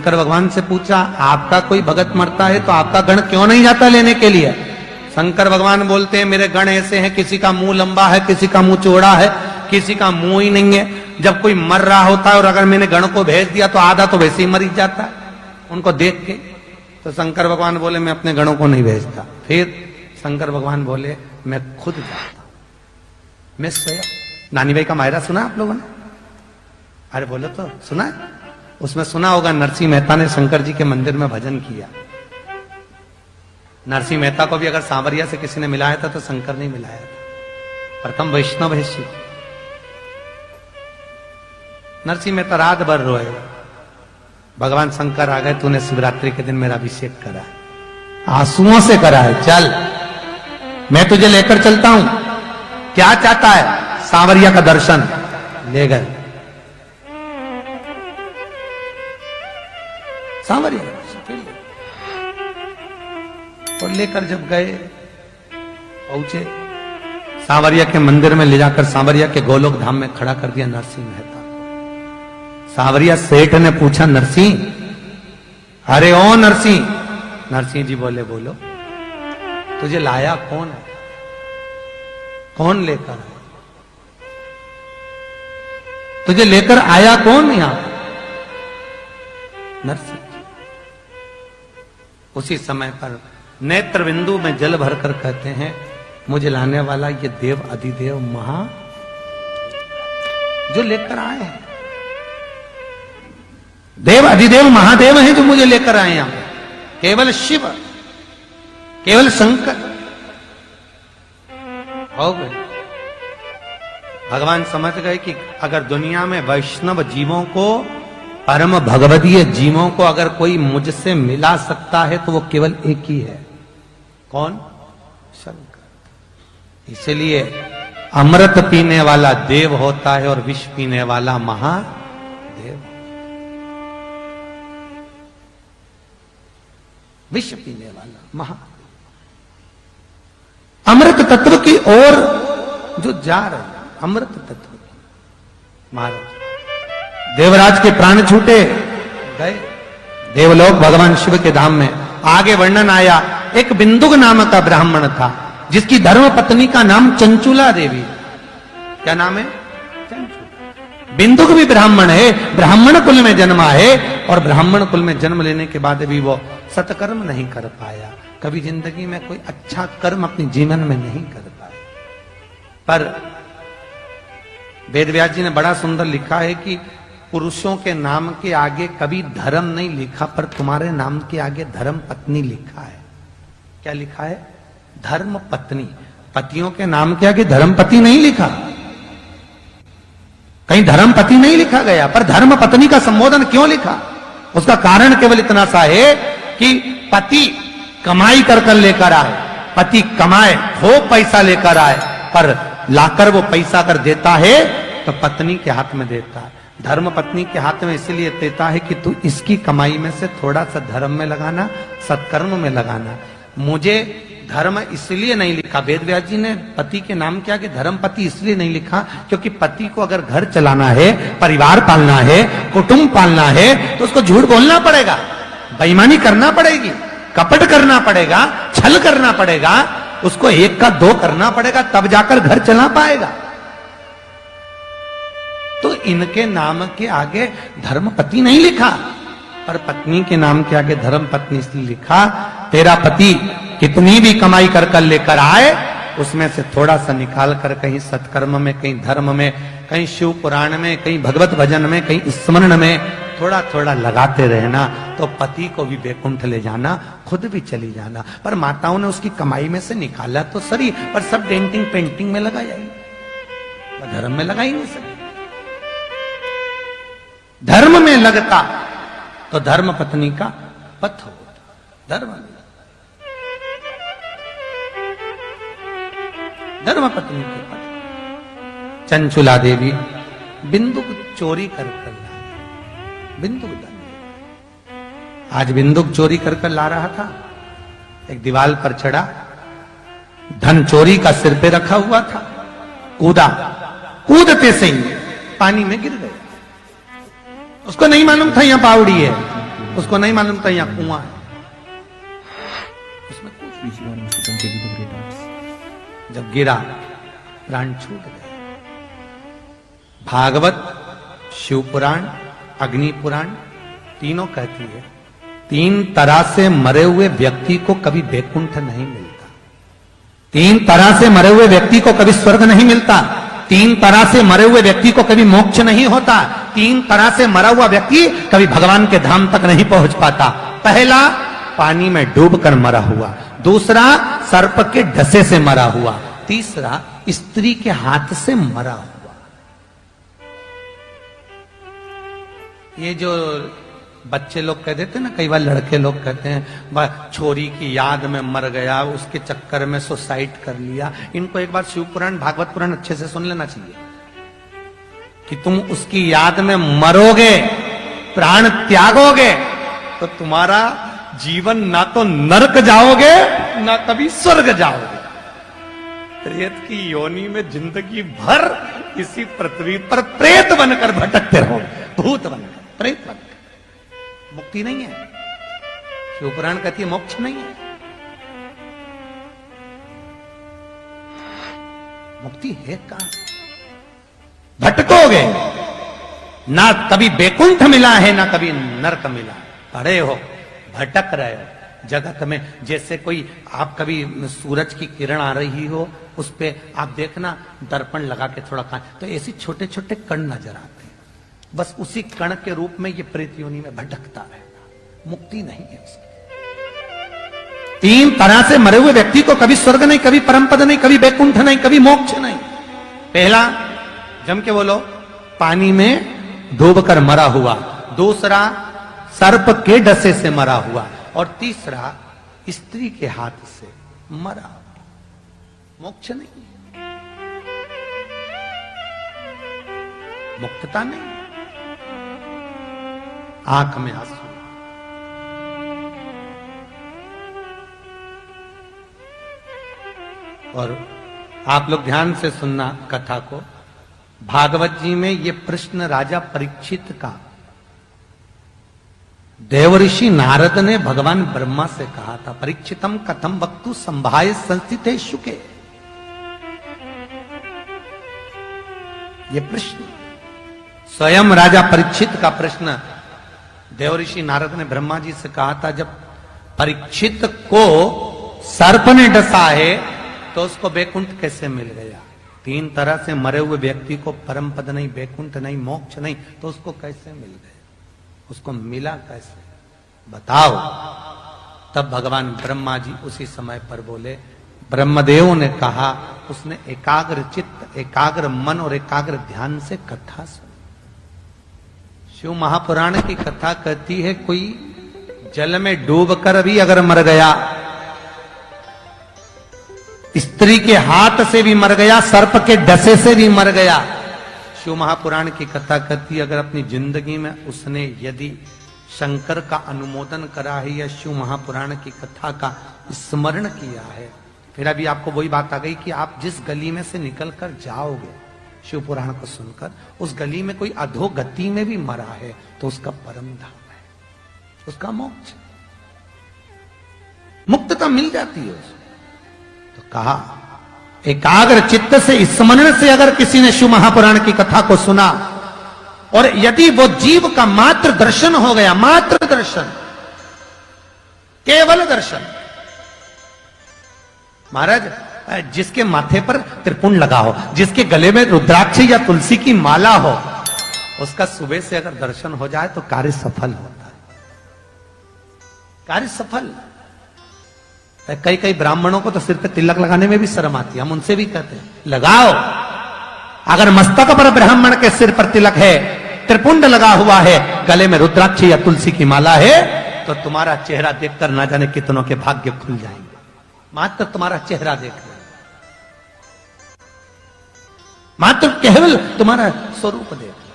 शंकर भगवान से पूछा, आपका कोई भगत मरता है तो आपका गण क्यों नहीं जाता लेने के लिए? शंकर भगवान बोलते हैं, मेरे गण ऐसे हैं, किसी का मुंह लंबा है, किसी का मुंह चौड़ा है, किसी का मुंह ही नहीं है। जब कोई मर रहा होता है और अगर मैंने गण को भेज दिया तो आधा तो वैसे ही मर जाता है उनको देख के। तो शंकर भगवान बोले, मैं अपने गणों को नहीं भेजता। फिर शंकर भगवान बोले, मैं खुद जाता हूं। मैं सोया। नानी भाई का मायरा सुना आप लोगों ने? अरे बोलो तो, सुना है? उसमें सुना होगा नरसिंह मेहता ने शंकर जी के मंदिर में भजन किया। नरसिंह मेहता को भी अगर सांवरिया से किसी ने मिलाया था तो शंकर नहीं मिलाया था। प्रथम वैष्णव है शिव। नरसिंह मेहता रात भर रोए, भगवान शंकर आ गए, तूने शिवरात्रि के दिन मेरा अभिषेक करा है, आंसुओं से करा है, चल मैं तुझे लेकर चलता हूं। क्या चाहता है? सांवरिया का दर्शन। ले गए सांवरिया और लेकर जब गए, पहुंचे सांवरिया के मंदिर में, ले जाकर सांवरिया के गोलोक धाम में खड़ा कर दिया नरसिंह मेहता। सांवरिया सेठ ने पूछा, नरसिंह, अरे ओ नरसिंह। नरसिंह जी बोले, बोलो, तुझे लाया कौन है? कौन लेकर आया? तुझे लेकर आया कौन यहां? नरसिंह। उसी समय पर नेत्र बिंदु में जल भरकर कहते हैं, मुझे लाने वाला ये देव अधिदेव महा जो लेकर आए हैं, देव अधिदेव महादेव हैं जो मुझे लेकर आए हैं। केवल शिव, केवल शंकर हो गए। भगवान समझ गए कि अगर दुनिया में वैष्णव जीवों को, परम भगवदीय जीवों को अगर कोई मुझसे मिला सकता है तो वो केवल एक ही है। कौन? शंकर। इसलिए अमृत पीने वाला देव होता है और विष पीने वाला महादेव। विष पीने वाला महादेव अमृत तत्व की ओर जो जा रहे हैं, अमृत तत्व की। महाराज देवराज के प्राण छूटे गए देवलोक भगवान शिव के धाम में। आगे वर्णन आया, एक बिंदुक नाम का ब्राह्मण था जिसकी धर्म पत्नी का नाम चंचुला देवी। क्या नाम है? चंचुला। बिंदुक भी ब्राह्मण है, ब्राह्मण कुल में जन्मा है और ब्राह्मण कुल में जन्म लेने के बाद भी वो सत्कर्म नहीं कर पाया, कभी जिंदगी में कोई अच्छा कर्म अपने जीवन में नहीं कर पाया। पर वेदव्यास जी ने बड़ा सुंदर लिखा है कि पुरुषों के नाम के आगे कभी धर्म नहीं लिखा, पर तुम्हारे नाम के आगे धर्म पत्नी लिखा है। क्या लिखा है? धर्म पत्नी। पतियों के नाम के आगे धर्म पति नहीं लिखा, कहीं धर्म पति नहीं लिखा गया, पर धर्म पत्नी का संबोधन क्यों लिखा? उसका कारण केवल इतना सा है कि पति कमाई कर लेकर आए, पति कमाए, खूब पैसा लेकर आए, पर लाकर वो पैसा अगर देता है तो पत्नी के हाथ में देता है। धर्म पत्नी के हाथ में इसलिए देता है कि तू इसकी कमाई में से थोड़ा सा धर्म में लगाना, सत्कर्म में लगाना। मुझे धर्म इसलिए नहीं लिखा, वेदव्यास जी ने पति के नाम के आगे धर्म पति इसलिए नहीं लिखा क्योंकि पति को अगर घर चलाना है, परिवार पालना है, कुटुंब पालना है तो उसको झूठ बोलना पड़ेगा, बेईमानी करना पड़ेगी, कपट करना पड़ेगा, छल करना पड़ेगा, उसको एक का दो करना पड़ेगा, तब जाकर घर चला पाएगा। तो इनके नाम के आगे धर्म पति नहीं लिखा, पर पत्नी के नाम के आगे धर्म पत्नी इसलिए लिखा, तेरा पति कितनी भी कमाई कर लेकर आए उसमें से थोड़ा सा निकाल कर कहीं सत्कर्म में, कहीं धर्म में, कहीं शिव पुराण में, कहीं भगवत भजन में, कहीं स्मरण में थोड़ा थोड़ा लगाते रहना, तो पति को भी बैकुंठ ले जाना, खुद भी चली जाना। पर माताओं ने उसकी कमाई में से निकाला तो सही, पर सब डेंटिंग पेंटिंग में लगाया ही, धर्म में लगा ही नहीं सकते। धर्म में लगता तो धर्म पत्नी का पथ होता। धर्म में धर्म पत्नी के पथ। चंचुला देवी बिंदुक चोरी कर लाई, बिंदुक लाई। आज बिंदुक चोरी कर ला रहा था, एक दीवार पर चढ़ा, धन चोरी का सिर पे रखा हुआ था, कूदा, कूदते से ही पानी में गिर गया। उसको नहीं मालूम था यहां पावड़ी है, उसको नहीं मालूम था यहाँ कुआं है। उसमें जब गिरा प्राण छूट गए। भागवत, शिव पुराण, अग्नि पुराण तीनों कहती है 3 तरह से मरे हुए व्यक्ति को कभी वैकुंठ नहीं मिलता। 3 तरह से मरे हुए व्यक्ति को कभी स्वर्ग नहीं मिलता। 3 तरह से मरे हुए व्यक्ति को कभी मोक्ष नहीं होता। 3 तरह से मरा हुआ व्यक्ति कभी भगवान के धाम तक नहीं पहुंच पाता। पहला, पानी में डूबकर मरा हुआ। दूसरा, सर्प के डसे से मरा हुआ। तीसरा, स्त्री के हाथ से मरा हुआ। ये जो बच्चे लोग कह देते हैं ना, कई बार लड़के लोग कहते हैं छोरी की याद में मर गया, उसके चक्कर में सुसाइड कर लिया। इनको एक बार शिव पुराण, भागवत पुराण अच्छे से सुन लेना चाहिए कि तुम उसकी याद में मरोगे, प्राण त्यागोगे तो तुम्हारा जीवन ना तो नरक जाओगे ना कभी स्वर्ग जाओगे। प्रेत की योनि में जिंदगी भर इसी पृथ्वी पर प्रेत बनकर भटकते रहोगे, भूत बनकर, प्रेत बनकर। मुक्ति नहीं है। शिव पुराण कहती है मोक्ष नहीं है। मुक्ति है कहां? भटकोगे, ना कभी बैकुंठ मिला है ना कभी नरक मिला। पड़े हो, भटक रहे हो जगत में। जैसे कोई आप कभी सूरज की किरण आ रही हो, उस पे आप देखना दर्पण लगा के थोड़ा तो ऐसे छोटे छोटे कण नजर आते हैं। बस उसी कण के रूप में ये प्रेत योनि में भटकता रहेगा। मुक्ति नहीं है उसकी। 3 तरह से मरे हुए व्यक्ति को कभी स्वर्ग नहीं, कभी परमपद नहीं, कभी बैकुंठ नहीं, कभी मोक्ष नहीं। पहला, जम के बोलो, पानी में डूबकर मरा हुआ। दूसरा, सर्प के डसे से मरा हुआ। और तीसरा, स्त्री के हाथ से मरा हुआ। मोक्ष नहीं, मुक्तता नहीं। आंख में आंसू। और आप लोग ध्यान से सुनना कथा को। भागवत जी में ये प्रश्न राजा परीक्षित का देवऋषि नारद ने भगवान ब्रह्मा से कहा था, परीक्षितम कथम वक्तु संभाय संस्थिते शुके। ये प्रश्न स्वयं राजा परीक्षित का प्रश्न देवऋषि नारद ने ब्रह्मा जी से कहा था। जब परीक्षित को सर्प ने डसा है तो उसको बैकुंठ कैसे मिल गया? 3 तरह से मरे हुए व्यक्ति को परम पद नहीं, बैकुंठ नहीं, मोक्ष नहीं, तो उसको कैसे मिल गए? उसको मिला कैसे? बताओ। तब भगवान ब्रह्मा जी उसी समय पर बोले। ब्रह्मदेव ने कहा, उसने एकाग्र चित्त, एकाग्र मन और एकाग्र ध्यान से कथा सुनी। शिव महापुराण की कथा कहती है कोई जल में डूबकर भी अगर मर गया, स्त्री के हाथ से भी मर गया, सर्प के डसे से भी मर गया, शिव महापुराण की कथा कहती है अगर अपनी जिंदगी में उसने यदि शंकर का अनुमोदन करा है या शिव महापुराण की कथा का स्मरण किया है, फिर अभी आपको वही बात आ गई कि आप जिस गली में से निकलकर जाओगे शिव पुराण को सुनकर, उस गली में कोई अधोगति में भी मरा है तो उसका परम धाम है, उसका मोक्ष, मुक्तता मिल जाती है उसको। तो कहा एकाग्र चित्त से स्मरण से अगर किसी ने शिव महापुराण की कथा को सुना और यदि वो जीव का मात्र दर्शन हो गया, मात्र दर्शन, केवल दर्शन। महाराज जिसके माथे पर त्रिपुंड लगा हो, जिसके गले में रुद्राक्ष या तुलसी की माला हो, उसका सुबह से अगर दर्शन हो जाए तो कार्य सफल होता है, कार्य सफल। कई कई ब्राह्मणों को तो सिर पे तिलक लगाने में भी शर्म आती है, हम उनसे भी कहते हैं लगाओ। अगर मस्तक पर ब्राह्मण के सिर पर तिलक है, त्रिपुंड लगा हुआ है, गले में रुद्राक्ष या तुलसी की माला है, तो तुम्हारा चेहरा देखकर ना जाने कितनों के भाग्य खुल जाएंगे। मात्र तुम्हारा चेहरा देखना, मात्र केवल तुम्हारा स्वरूप देखना,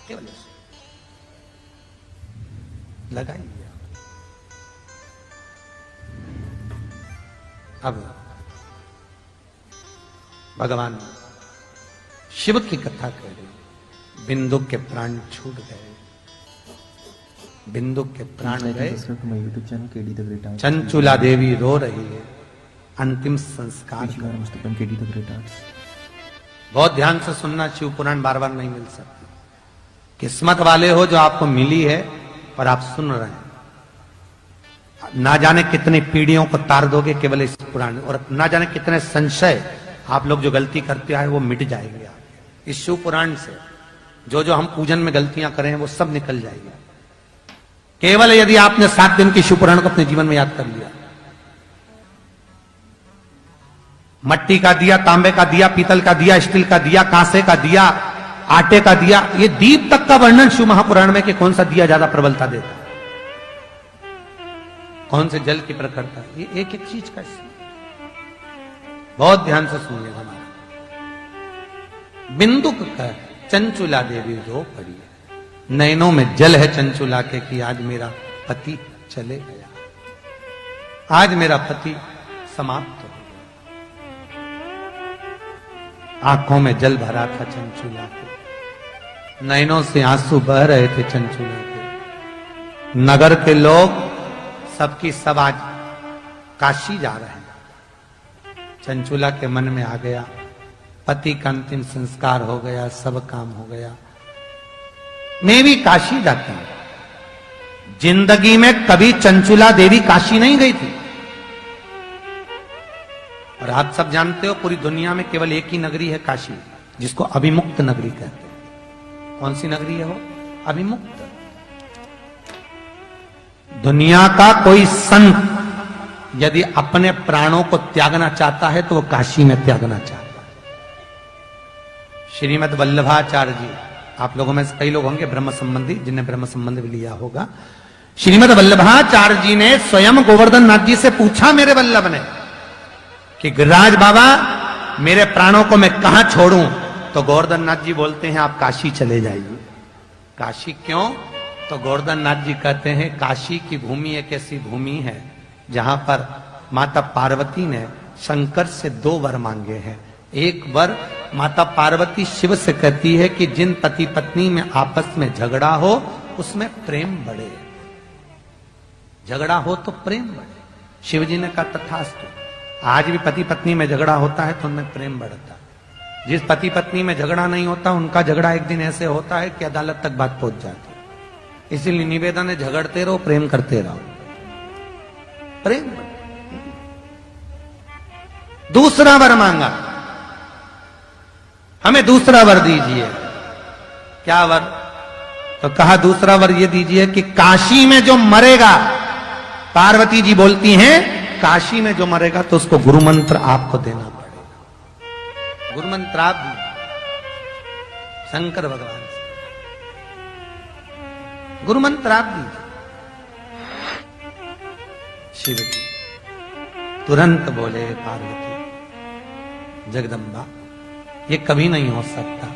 केवल लगाइए। अब भगवान शिव की कथा कह रही, बिंदु के प्राण छूट गए, बिंदुक के प्राण गए, YouTube channel KD the great arts. Chanchula Devi रो रही है, अंतिम संस्कार। KD the great arts. बहुत ध्यान से सुनना, शिव पुराण बार बार नहीं मिल सकती। किस्मत वाले हो जो आपको मिली है पर आप सुन रहे हैं। ना जाने कितनी पीढ़ियों को तार दोगे केवल इस पुराण, और ना जाने कितने संशय आप लोग जो गलती करते आए वो मिट जाएंगे इस शिव पुराण से। जो जो हम पूजन में गलतियां करें वो सब निकल जाएगी, केवल यदि आपने 7 दिन की शिव पुराण को अपने जीवन में याद कर लिया। मट्टी का दिया, तांबे का दिया, पीतल का दिया, स्टील का दिया, कांसे का दिया, आटे का दिया, ये दीप तक का वर्णन शिव महापुराण में कि कौन सा दिया ज्यादा प्रबलता देता है, कौन से जल की प्रखरता, ये एक एक चीज का। बहुत ध्यान से सुनिएगा। हमारा बिंदुक का चंचुला देवी रो पड़ी, नैनों में जल है चंचुला के कि आज मेरा पति चले गया, आज मेरा पति समाप्त हो गया। आंखों में जल भरा था चंचुला के, नैनों से आंसू बह रहे थे चंचुला के। नगर के लोग सबकी सब आज काशी जा रहे हैं। चंचुला के मन में आ गया, पति का अंतिम संस्कार हो गया, सब काम हो गया, मैं भी काशी जाती हूं। जिंदगी में कभी चंचुला देवी काशी नहीं गई थी। और आप सब जानते हो पूरी दुनिया में केवल एक ही नगरी है काशी, जिसको अभिमुक्त नगरी कहते हैं। कौन सी नगरी है वो? अभिमुक्त। दुनिया का कोई संत यदि अपने प्राणों को त्यागना चाहता है तो वो काशी में त्यागना चाहता है। श्रीमद वल्लभाचार्य जी, आप लोगों में कई लोग होंगे ब्रह्म संबंधी, जिन्हें ब्रह्म संबंध भी लिया होगा। श्रीमद वल्लभाचार्य जी ने स्वयं गोवर्धन नाथ जी से पूछा, मेरे वल्लभ ने, कि गिरिराज बाबा मेरे प्राणों को मैं कहां छोड़ूं? तो गोवर्धन नाथ जी बोलते हैं आप काशी चले जाइए। काशी क्यों? तो गोवर्धन नाथ जी कहते हैं काशी की भूमि एक ऐसी भूमि है जहां पर माता पार्वती ने शंकर से 2 वर मांगे हैं। एक वर माता पार्वती शिव से कहती है कि जिन पति पत्नी में आपस में झगड़ा हो उसमें प्रेम बढ़े, झगड़ा हो तो प्रेम बढ़े। शिव जी ने कहा तथास्तु। आज भी पति पत्नी में झगड़ा होता है तो उनमें प्रेम बढ़ता है। जिस पति पत्नी में झगड़ा नहीं होता उनका झगड़ा एक दिन ऐसे होता है कि अदालत तक बात पहुंच जाती है। इसीलिए निवेदन है, झगड़ते रहो, प्रेम करते रहो, प्रेम। दूसरा वर मांगा, हमें दूसरा वर दीजिए। क्या वर? तो कहा दूसरा वर ये दीजिए कि काशी में जो मरेगा, पार्वती जी बोलती हैं काशी में जो मरेगा तो उसको गुरु मंत्र आपको देना पड़ेगा। गुरु मंत्र आप दी शंकर भगवान से, गुरु मंत्र आप दीजिए। शिव जी तुरंत बोले पार्वती जगदम्बा ये कभी नहीं हो सकता,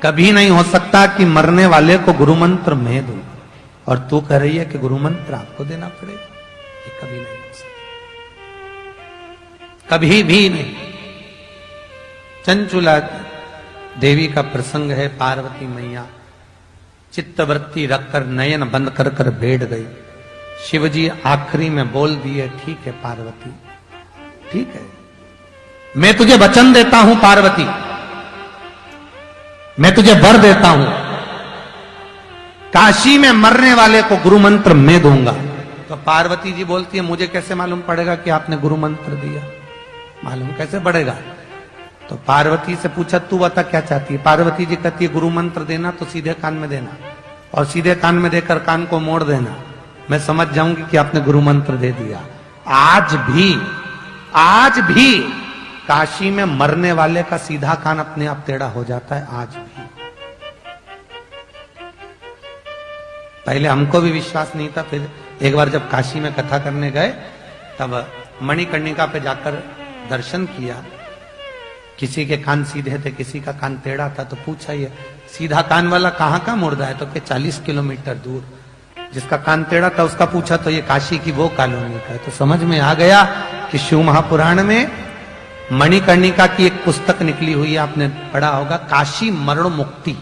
कभी नहीं हो सकता कि मरने वाले को गुरु मंत्र मैं दूं, और तू कह रही है कि गुरु मंत्र आपको देना पड़ेगा। ये कभी नहीं हो सकता, कभी भी नहीं। चंचुला देवी का प्रसंग है। पार्वती मैया चित्तवृत्ति रखकर नयन बंद कर कर बैठ गई। शिवजी आखिरी में बोल दिए, ठीक है पार्वती, ठीक है, मैं तुझे वचन देता हूं पार्वती, मैं तुझे वर देता हूं, काशी में मरने वाले को गुरु मंत्र मैं दूंगा। तो पार्वती जी बोलती है मुझे कैसे मालूम पड़ेगा कि आपने गुरु मंत्र दिया? मालूम कैसे पड़ेगा? तो पार्वती से पूछा तू बता क्या चाहती है? पार्वती जी कहती है गुरु मंत्र देना तो सीधे कान में देना, और सीधे कान में देकर कान को मोड़ देना, मैं समझ जाऊंगी कि आपने गुरु मंत्र दे दिया। आज भी काशी में मरने वाले का सीधा कान अपने आप टेढ़ा हो जाता है, आज भी। पहले हमको भी विश्वास नहीं था, फिर एक बार जब काशी में कथा करने गए तब मणिकर्णिका पे जाकर दर्शन किया। किसी के कान सीधे थे, किसी का कान टेढ़ा था, तो पूछा ये सीधा कान वाला कहाँ का मुर्दा है? तो के 40 किलोमीटर दूर। जिसका कान टेढ़ा था उसका पूछा तो ये काशी की वो कॉलोनी का है। तो समझ में आ गया कि शिव महापुराण में मणिकर्णिका की एक पुस्तक निकली हुई है, आपने पढ़ा होगा, काशी मरण मुक्ति।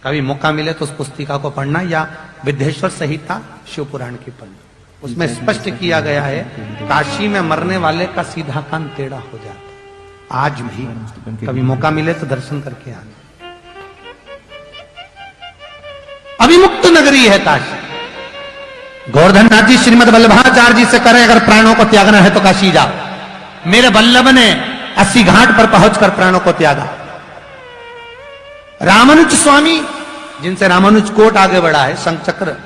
कभी मौका मिले तो उस पुस्तिका को पढ़ना, या विद्येश्वर संहिता शिव पुराण की पढ़ना। उसमें स्पष्ट किया गया है काशी में मरने वाले का सीधा कान टेढ़ा हो जाता। आज भी कभी मौका मिले तो दर्शन करके आना। अभिमुक्त नगरी है काशी। गोवर्धन नाथ जी श्रीमद वल्लभाचार्य जी से करें अगर प्राणों को त्यागना है तो काशी जाओ। मेरे वल्लभ ने 80 घाट पर पहुंचकर प्राणों को त्यागा। रामानुज स्वामी, जिनसे रामानुज कोट आगे बढ़ा है, शंखचक्र,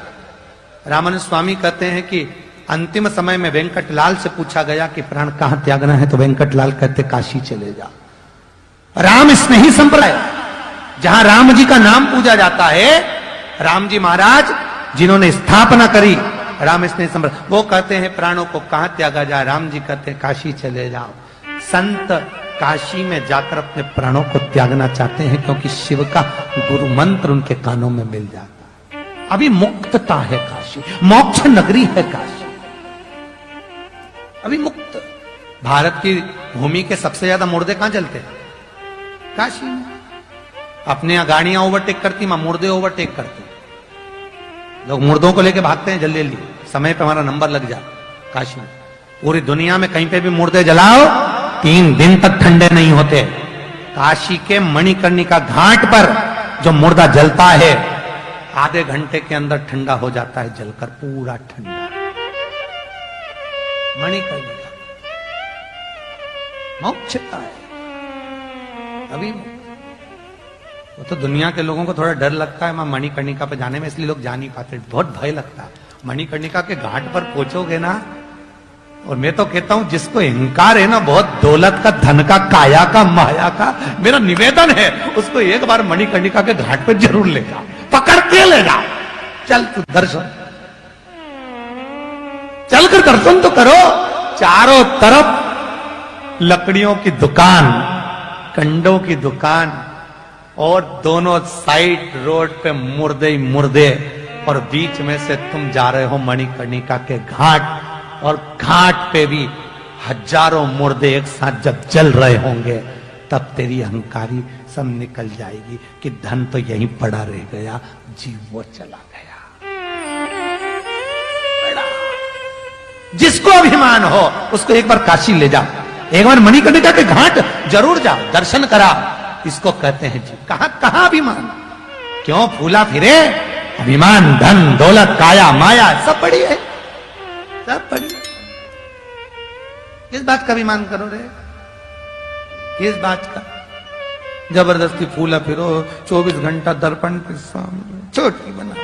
रामानुज स्वामी कहते हैं कि अंतिम समय में वेंकटलाल से पूछा गया कि प्राण कहां त्यागना है, तो वेंकटलाल कहते काशी चले जाओ। राम स्नेही संप्रदाय, जहां राम जी का नाम पूजा जाता है, राम जी महाराज जिन्होंने स्थापना करी राम स्नेही संप्रदाय, वो कहते हैं प्राणों को कहां त्यागा जाए, राम जी कहते हैं काशी चले जाओ। संत काशी में जाकर अपने प्राणों को त्यागना चाहते हैं क्योंकि शिव का गुरु मंत्र उनके कानों में मिल जाता है। अभी मुक्तता है काशी, मोक्ष नगरी है काशी, अभी मुक्त। भारत की भूमि के सबसे ज्यादा मुर्दे कहां चलते हैं? काशी में। अपने यहां गाड़ियां ओवरटेक करती, वहां मुर्दे ओवरटेक करते। लोग मुर्दों को लेके भागते हैं, जल्दी जल्दी समय पे हमारा नंबर लग जाए। काशी में पूरी दुनिया में कहीं पे भी मुर्दे जलाओ 3 दिन तक ठंडे नहीं होते। काशी के मणिकर्णिका घाट पर जो मुर्दा जलता है आधे घंटे के अंदर ठंडा हो जाता है, जलकर पूरा ठंडा। मणिकर्णिका मोक्षता है अभी। वो तो दुनिया के लोगों को थोड़ा डर लगता है वहां मणिकर्णिका पे जाने में, इसलिए लोग जा नहीं पाते, बहुत भय लगता है। मणिकर्णिका के घाट पर पहुंचोगे ना, और मैं तो कहता हूं जिसको अहंकार है ना बहुत, दौलत का, धन का, काया का, माया का, मेरा निवेदन है उसको एक बार मणिकर्णिका के घाट पे जरूर ले जाओ, पकड़ के ले जाओ। चल तू दर्शन, चलकर दर्शन तो करो। चारों तरफ लकड़ियों की दुकान, कंडों की दुकान, और दोनों साइड रोड पे मुर्दे ही मुर्दे, और बीच में से तुम जा रहे हो मणिकर्णिका के घाट, और घाट पे भी हजारों मुर्दे एक साथ जब जल रहे होंगे तब तेरी अहंकारी सब निकल जाएगी कि धन तो यहीं पड़ा रह गया, जीव वो चला गया। बड़ा जिसको अभिमान हो उसको एक बार काशी ले जाओ, एक बार मणिकर्णिका के घाट जरूर जाओ, दर्शन करा। इसको कहते हैं जी। कहां कहां अभिमान, क्यों फूला फिरे? अभिमान, धन, दौलत, काया, माया सब पड़ी है, सब पड़ी। किस बात का अभिमान करो रे? किस बात का? जबरदस्ती फूला फिरो 24 घंटा दर्पण के सामने, छोटी बना